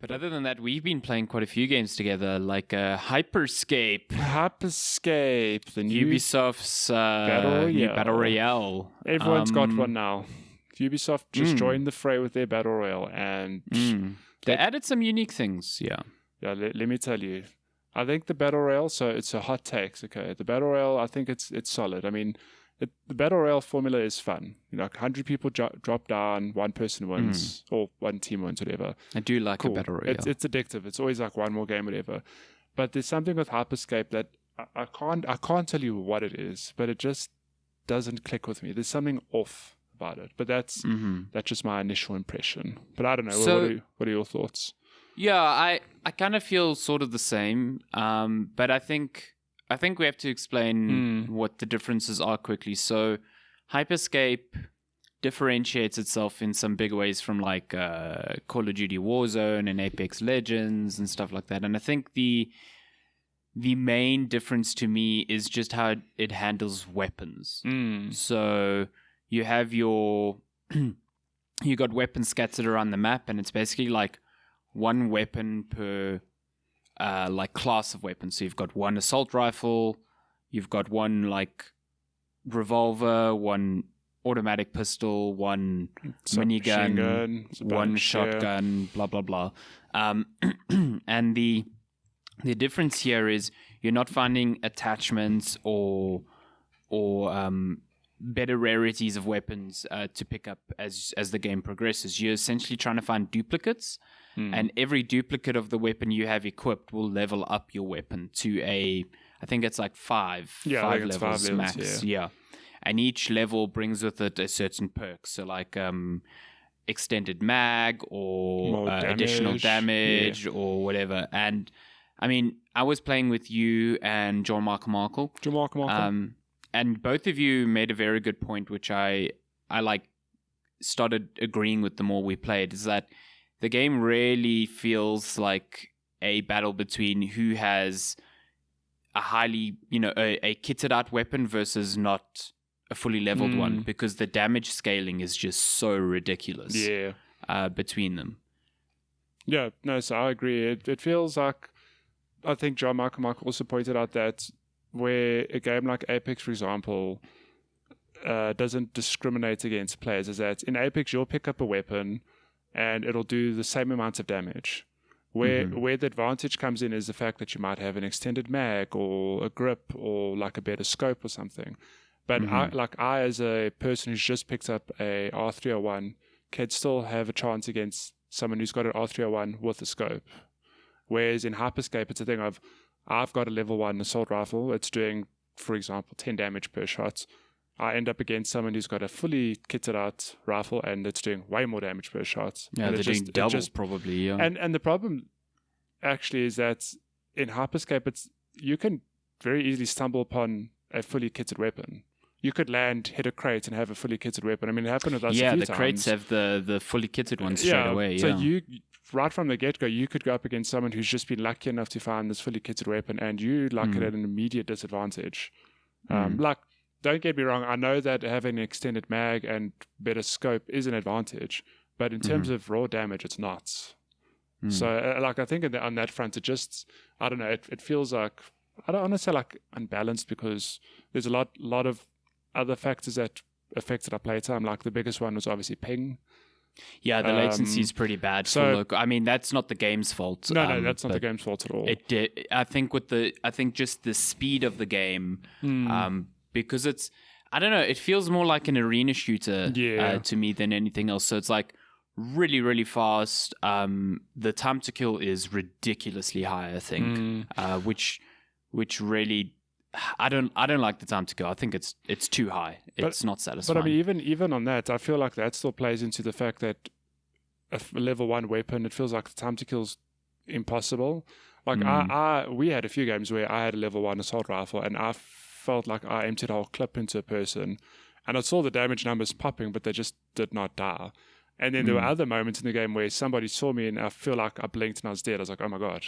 But other than that, we've been playing quite a few games together, like Hyperscape, the new Ubisoft's new Battle Royale. Everyone's got one now. Ubisoft just joined the fray with their Battle Royale, and they added some unique things. Yeah. Let me tell you. I think the Battle Royale, so it's a hot take, okay? The Battle Royale, I think it's solid. I mean, the Battle Royale formula is fun. 100 people drop down, one person wins, or one team wins, whatever. I do like a Battle Royale. It's addictive. It's always like one more game, whatever. But there's something with Hyperscape that I can't tell you what it is, but it just doesn't click with me. There's something off about it. But that's just my initial impression. But I don't know. So, what are your thoughts? Yeah, I kind of feel sort of the same. But I think we have to explain what the differences are quickly. So Hyperscape differentiates itself in some big ways from like Call of Duty Warzone and Apex Legends and stuff like that. And I think the main difference to me is just how it handles weapons. So you have you got weapons scattered around the map, and it's basically like one weapon per like class of weapons. So you've got one assault rifle, you've got one like revolver, one automatic pistol, one minigun, one shotgun, blah blah blah. And the difference here is you're not finding attachments or better rarities of weapons to pick up as the game progresses. You're essentially trying to find duplicates. And every duplicate of the weapon you have equipped will level up your weapon to I think it's like five levels max. Yeah. And each level brings with it a certain perk. So like extended mag or additional damage or whatever. And I mean, I was playing with you and John Markle. And both of you made a very good point, which I like started agreeing with the more we played, is that the game really feels like a battle between who has a highly, a kitted out weapon versus not a fully leveled one, because the damage scaling is just so ridiculous between them. Yeah, no, so I agree. It feels like, I think John Michael also pointed out that where a game like Apex, for example, doesn't discriminate against players, is that in Apex you'll pick up a weapon and it'll do the same amount of damage. Where the advantage comes in is the fact that you might have an extended mag or a grip or like a better scope or something. But I as a person who's just picked up a R301 can still have a chance against someone who's got an R301 with a scope. Whereas in Hyperscape, it's a thing of, I've got a level 1 assault rifle. It's doing, for example, 10 damage per shot. I end up against someone who's got a fully kitted out rifle and it's doing way more damage per shot. Yeah, they're doing double probably, yeah. And the problem actually is that in Hyperscape, you can very easily stumble upon a fully kitted weapon. You could hit a crate and have a fully kitted weapon. I mean, it happened with us a few times. Yeah, the crates have the fully kitted ones straight away. So right from the get-go, you could go up against someone who's just been lucky enough to find this fully kitted weapon, and you it at an immediate disadvantage. Don't get me wrong, I know that having an extended mag and better scope is an advantage, but in terms of raw damage, it's not. So, I think on that front, it just, I don't know, it feels like, I don't want to say like unbalanced, because there's a lot of other factors that affected our playtime. Like the biggest one was obviously ping. Yeah, the latency is pretty bad. I mean, that's not the game's fault. No, that's not the game's fault at all. I think just the speed of the game, because I don't know, it feels more like an arena shooter to me than anything else. So it's like really, really fast. The time to kill is ridiculously high, I think, which really, I don't like the time to kill. I think it's too high. It's not satisfying. But I mean, even on that, I feel like that still plays into the fact that a level 1 weapon, it feels like the time to kill's impossible. Like we had a few games where I had a level 1 assault rifle and I felt like I emptied a whole clip into a person, and I saw the damage numbers popping, but they just did not die. And then there were other moments in the game where somebody saw me and I feel like I blinked and I was dead. I was like, oh my God,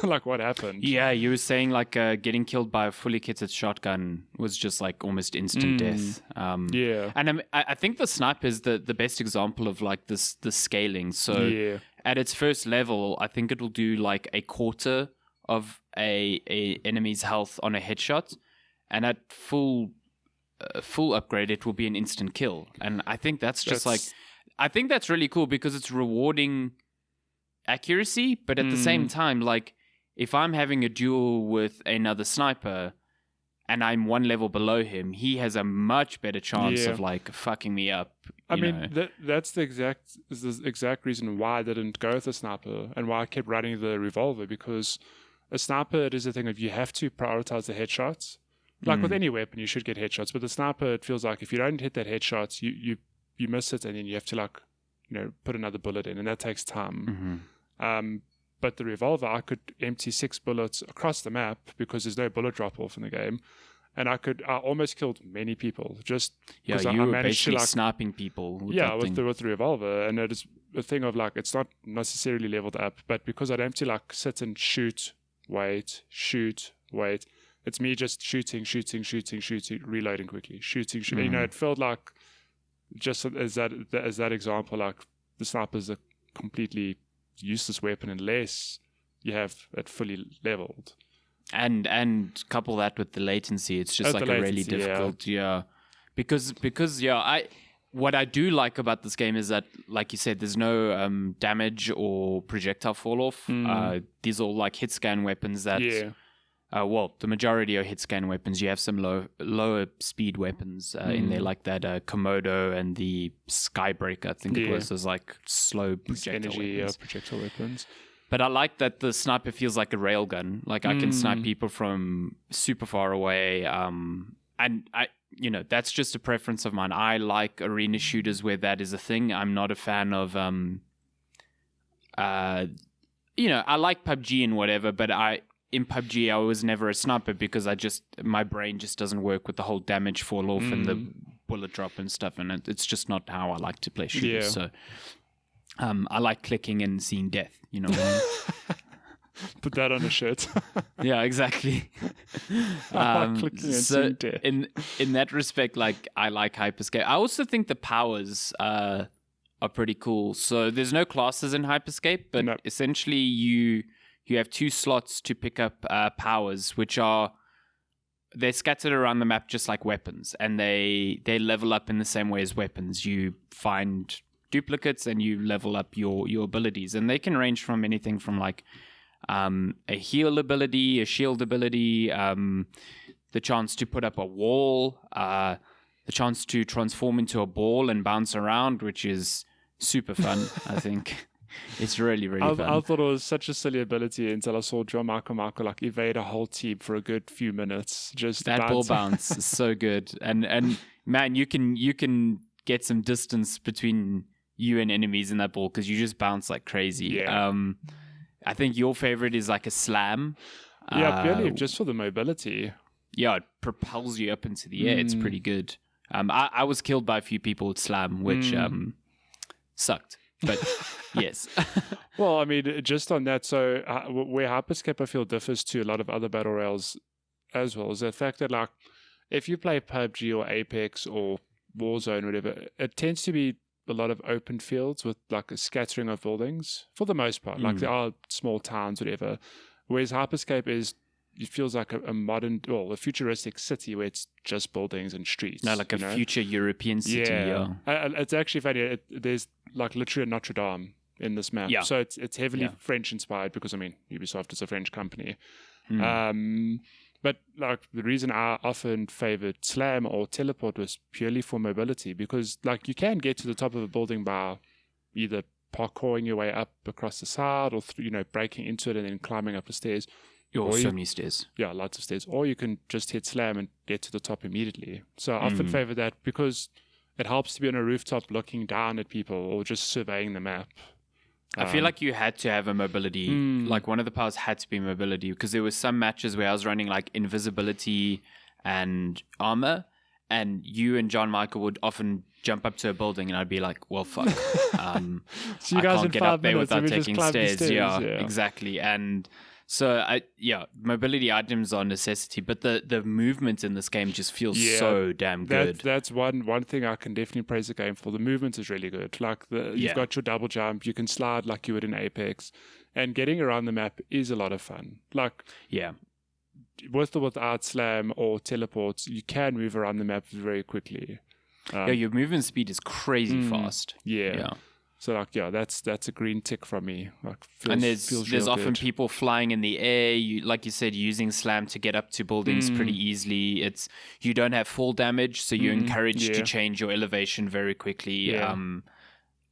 like what happened? Yeah, you were saying like getting killed by a fully kitted shotgun was just like almost instant death. And I think the sniper is the best example of like the scaling. So at its first level, I think it'll do like a quarter of a enemy's health on a headshot, and at full upgrade, it will be an instant kill. And I think that's I think that's really cool because it's rewarding accuracy, but at the same time, like if I'm having a duel with another sniper and I'm one level below him, he has a much better chance of like fucking me up. I mean, that's the exact reason why I didn't go with a sniper and why I kept running the revolver, because a sniper, it is a thing of you have to prioritize the headshots. Like with any weapon, you should get headshots, but the sniper, it feels like if you don't hit that headshot, you miss it, and then you have to like, put another bullet in, and that takes time. But the revolver, I could empty 6 bullets across the map because there's no bullet drop off in the game, and I almost killed many people just because I managed basically to like sniping people. With the revolver, and it is a thing of like it's not necessarily leveled up, but because I'd empty like sit and shoot, wait. It's me just shooting, reloading quickly, shooting. It felt like just as that example, like the sniper's a completely useless weapon unless you have it fully leveled. And couple that with the latency, it's just like a really difficult, because what I do like about this game is that, like you said, there's no damage or projectile fall off. These are all like hit scan weapons that. The majority are hit scan weapons. You have some lower speed weapons in there, like that Komodo and the Skybreaker, I think it was. Those like slow projectile weapons. But I like that the sniper feels like a railgun. Like I can snipe people from super far away. And that's just a preference of mine. I like arena shooters where that is a thing. I'm not a fan of I like PUBG and whatever, but in PUBG, I was never a sniper because my brain just doesn't work with the whole damage fall off and the bullet drop and stuff, and it's just not how I like to play shooters. So, I like clicking and seeing death. You know what I mean? Put that on a shirt. Yeah, exactly. Clicking and seeing death. In that respect, like I like Hyperscape. I also think the powers are pretty cool. So there's no classes in Hyperscape, but essentially you have 2 slots to pick up powers, which they're scattered around the map just like weapons, and they level up in the same way as weapons. You find duplicates and you level up your abilities, and they can range from anything from like a heal ability, a shield ability, the chance to put up a wall, the chance to transform into a ball and bounce around, which is super fun. I think it's really, really fun. I thought it was such a silly ability until I saw John Michael like evade a whole team for a good few minutes. Just that ball bounce is so good, and man, you can get some distance between you and enemies in that ball because you just bounce like crazy. I think your favorite is like a slam. Purely just for the mobility. Yeah, it propels you up into the air. It's pretty good. I was killed by a few people with slam, which sucked. But yes. Well, I mean, just on that, so where Hyperscape I feel differs to a lot of other battle royales as well is the fact that like if you play PUBG or Apex or Warzone or whatever, it tends to be a lot of open fields with like a scattering of buildings for the most part. Like there are small towns, whatever. Whereas Hyperscape it feels like a modern, a futuristic city where it's just buildings and streets. No, like a future European city. Yeah. It's actually funny. There's like literally a Notre Dame in this map. Yeah. So it's heavily French inspired because, I mean, Ubisoft is a French company. But like the reason I often favored Slam or Teleport was purely for mobility because like you can get to the top of a building by either parkouring your way up across the side or, breaking into it and then climbing up the stairs. So many stairs. Yeah, lots of stairs. Or you can just hit Slam and get to the top immediately. So I often favor that because it helps to be on a rooftop looking down at people or just surveying the map. I feel like you had to have a mobility. Like one of the powers had to be mobility because there were some matches where I was running like invisibility and armor, and you and John Michael would often jump up to a building and I'd be like, well, fuck. So you guys I can't get up there without taking stairs. Yeah, exactly. And So mobility items are a necessity, but the movement in this game just feels so damn good. That's one thing I can definitely praise the game for. The movement is really good. Like you've got your double jump, you can slide like you would in Apex, and getting around the map is a lot of fun. Like with or without slam or teleports, you can move around the map very quickly. Your movement speed is crazy fast. Yeah. So that's a green tick from me. Like and there's often people flying in the air. You, like you said, using slam to get up to buildings pretty easily. You don't have fall damage, so you're encouraged to change your elevation very quickly. Yeah.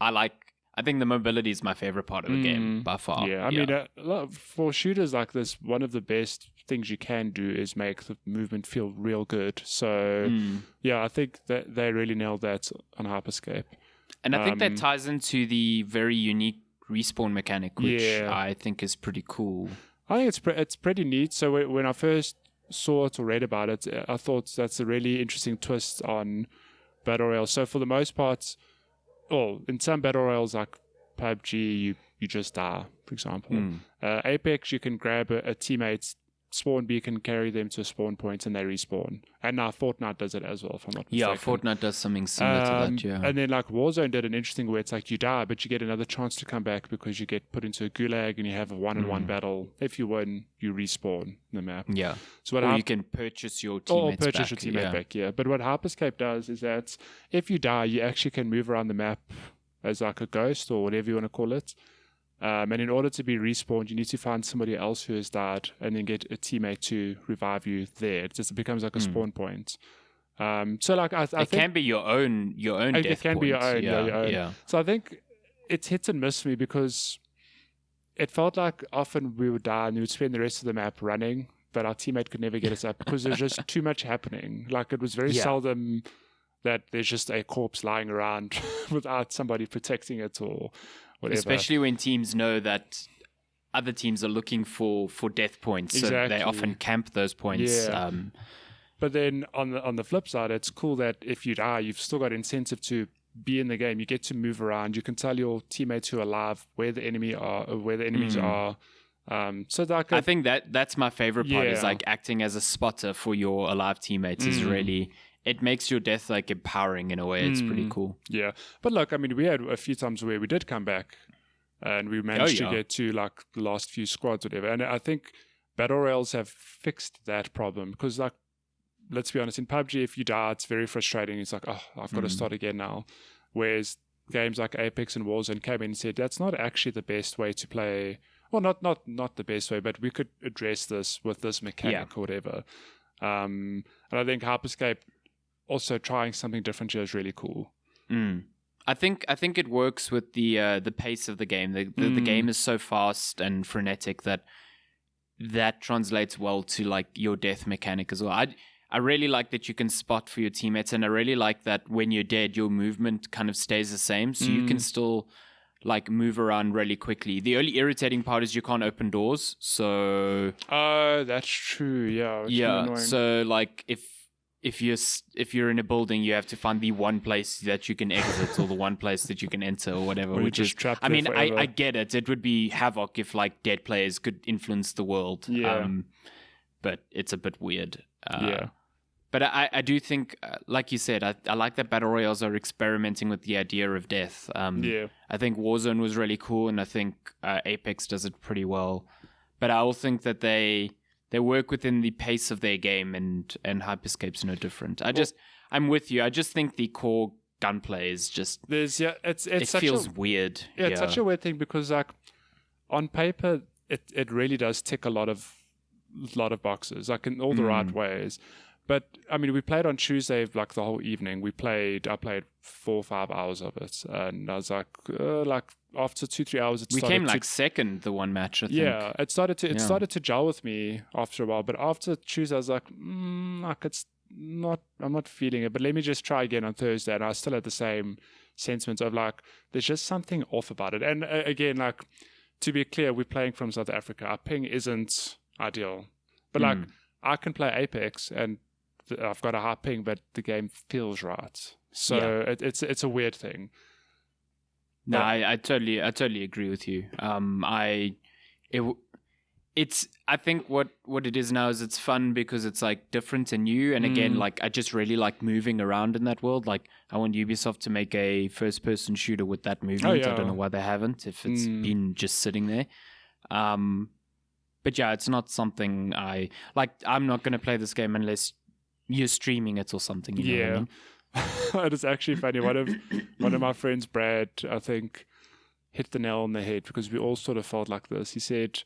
I think the mobility is my favorite part of the game by far. Yeah, I mean, for shooters like this, one of the best things you can do is make the movement feel real good. So I think that they really nailed that on Hyperscape. And I think that ties into the very unique respawn mechanic, which I think is pretty cool. I think it's pretty neat. So when I first saw it or read about it, I thought that's a really interesting twist on Battle Royale. So for the most part, in some Battle Royales like PUBG, you just die, for example. Apex, you can grab a teammate's spawn beacon, carry them to a spawn point, and they respawn. And now Fortnite does it as well, if I'm not mistaken. Yeah, Fortnite does something similar to that, yeah. And then like Warzone did an interesting where it's like you die, but you get another chance to come back because you get put into a gulag and you have a one-on-one battle. If you win, you respawn the map. Yeah. So you can purchase your teammates back. Your teammate back, yeah. But what Hyperscape does is that if you die, you actually can move around the map as like a ghost or whatever you want to call it. And in order to be respawned, you need to find somebody else who has died and then get a teammate to revive you there. It just becomes like a spawn point. So like I think can be your own death it can point. be your own, your own. Yeah. So I think it's hit and miss for me because it felt like often we would die and we would spend the rest of the map running, but our teammate could never get us up because there's just too much happening. Like it was very seldom that there's just a corpse lying around without somebody protecting it or whatever. Especially when teams know that other teams are looking for death points, so they often camp those points. Yeah. But then on the flip side, it's cool that if you die, you've still got incentive to be in the game. You get to move around. You can tell your teammates who are alive where the enemies are. So like I think that's my favorite part is like acting as a spotter for your alive teammates is really. It makes your death like empowering in a way. It's pretty cool. Yeah. But look, I mean, we had a few times where we did come back and we managed to get to like the last few squads or whatever. And I think Battle Royales have fixed that problem because like, let's be honest, in PUBG, if you die, it's very frustrating. It's like, I've got to start again now. Whereas games like Apex and Warzone came in and said, that's not actually the best way to play. Well, not the best way, but we could address this with this mechanic or whatever. And I think Hyperscape also trying something different here is really cool. I think it works with the pace of the game. The game is so fast and frenetic that translates well to like your death mechanic as well. I really like that you can spot for your teammates, and I really like that when you're dead, your movement kind of stays the same, so you can still like move around really quickly. The only irritating part is you can't open doors. So that's true. Yeah. So like if you're in a building, you have to find the one place that you can exit or the one place that you can enter or whatever. Which is trapped. I mean, I get it. It would be havoc if like dead players could influence the world. Yeah. But it's a bit weird. But I do think, like you said, I like that Battle Royales are experimenting with the idea of death. I think Warzone was really cool, and I think Apex does it pretty well. But I also think that they work within the pace of their game, and Hyperscape's no different. I'm with you. I just think the core gunplay is just it feels weird. Yeah, it's such a weird thing because like on paper it really does tick a lot of boxes, like in all the right ways. But I mean, we played on Tuesday like the whole evening. I played 4 or 5 hours of it, and I was like after 2-3 hours, we came like second the one match. I think. Yeah, it started to gel with me after a while. But after Tuesday, I was like, it's not. I'm not feeling it. But let me just try again on Thursday, and I still had the same sentiment of like, there's just something off about it. And again, like to be clear, we're playing from South Africa. Our ping isn't ideal, but like I can play Apex and I've got a high ping, but the game feels right. So it's a weird thing. No, I totally agree with you. I think what it is now is it's fun because it's like different and new. And again, like I just really like moving around in that world. Like I want Ubisoft to make a first person shooter with that movement. I don't know why they haven't, if it's been just sitting there. But yeah, it's not something I'm not going to play this game unless you're streaming it or something. You know what I mean? It is actually funny. One of my friends, Brad, I think, hit the nail on the head because we all sort of felt like this. He said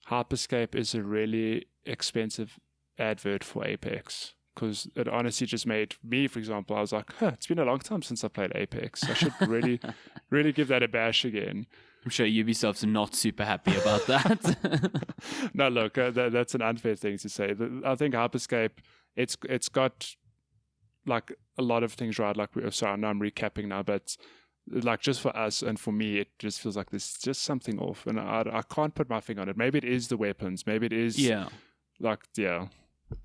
Hyperscape is a really expensive advert for Apex because it honestly just made me, for example, I was like, it's been a long time since I played Apex. I should really, really give that a bash again. I'm sure Ubisoft's not super happy about that. No, look, that's an unfair thing to say. I think Hyperscape, it's got like a lot of things right. Like, sorry, I know I'm recapping now, but like just for us and for me, it just feels like there's just something off, and I can't put my finger on it. Maybe it is the weapons. Maybe it is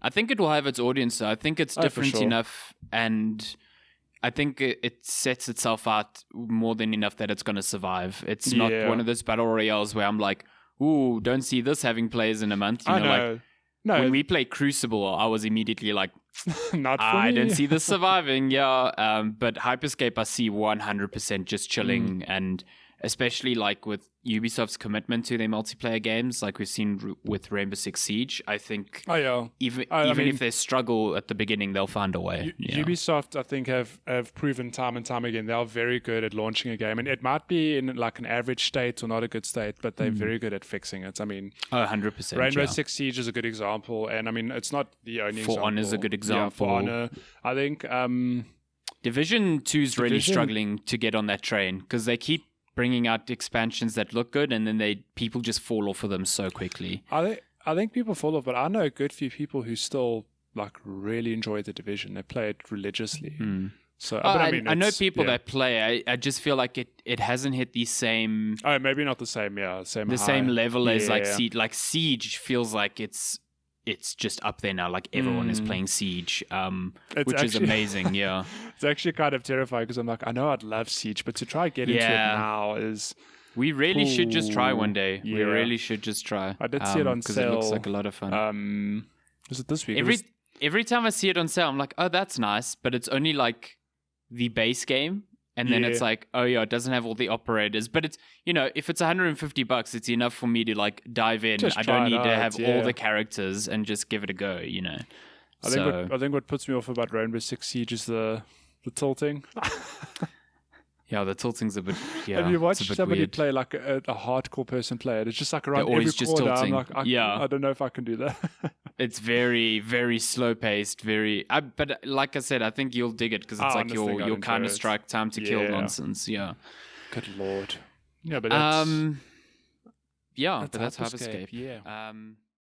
I think it will have its audience. I think it's different enough, and I think it sets itself out more than enough that it's going to survive. It's not one of those battle royales where I'm like, ooh, don't see this having players in a month. You know, like when we play Crucible, I was immediately like, not for I me. don't see this surviving. But Hyperscape, I see 100% just chilling, and especially like with Ubisoft's commitment to their multiplayer games, like we've seen with Rainbow Six Siege. I think even if they struggle at the beginning, they'll find a way. Ubisoft, I think, have proven time and time again they are very good at launching a game, and it might be in like an average state or not a good state, but they're very good at fixing it. I mean, 100%. Rainbow Six Siege is a good example, and I mean it's not the only example. For Honor is a good example. For Honor, I think Division 2 is really struggling to get on that train because they keep bringing out expansions that look good, and then people just fall off of them so quickly. I think people fall off, but I know a good few people who still like really enjoy the Division. They play it religiously. So, but I know people that play. I just feel like it hasn't hit the same. Oh, maybe not the same. Yeah, same level as like Siege. Like Siege feels like it's just up there now. Like everyone is playing Siege, which is amazing. Yeah, it's actually kind of terrifying because I'm like, I know I'd love Siege, but to try and get into it now is. We really should just try one day. Yeah. We really should just try. I did see it on sale because it looks like a lot of fun. Was it this week? Every time I see it on sale, I'm like, oh, that's nice, but it's only like the base game. And then it's like, oh yeah, it doesn't have all the operators. But it's, if it's $150, it's enough for me to like dive in. I don't need to have all the characters and just give it a go, I think what puts me off about Rainbow Six Siege is the tilting. Yeah, the tilting's a bit, Have you watched somebody weird. play like a hardcore person play it? It's just like around They're always every just corner. tilting. I'm like, I don't know if I can do that. It's very, very slow paced. But like I said, I think you'll dig it because it's like your Counter Strike time to kill nonsense. Yeah. Good lord. Yeah, but that's that's Hyperscape. Yeah.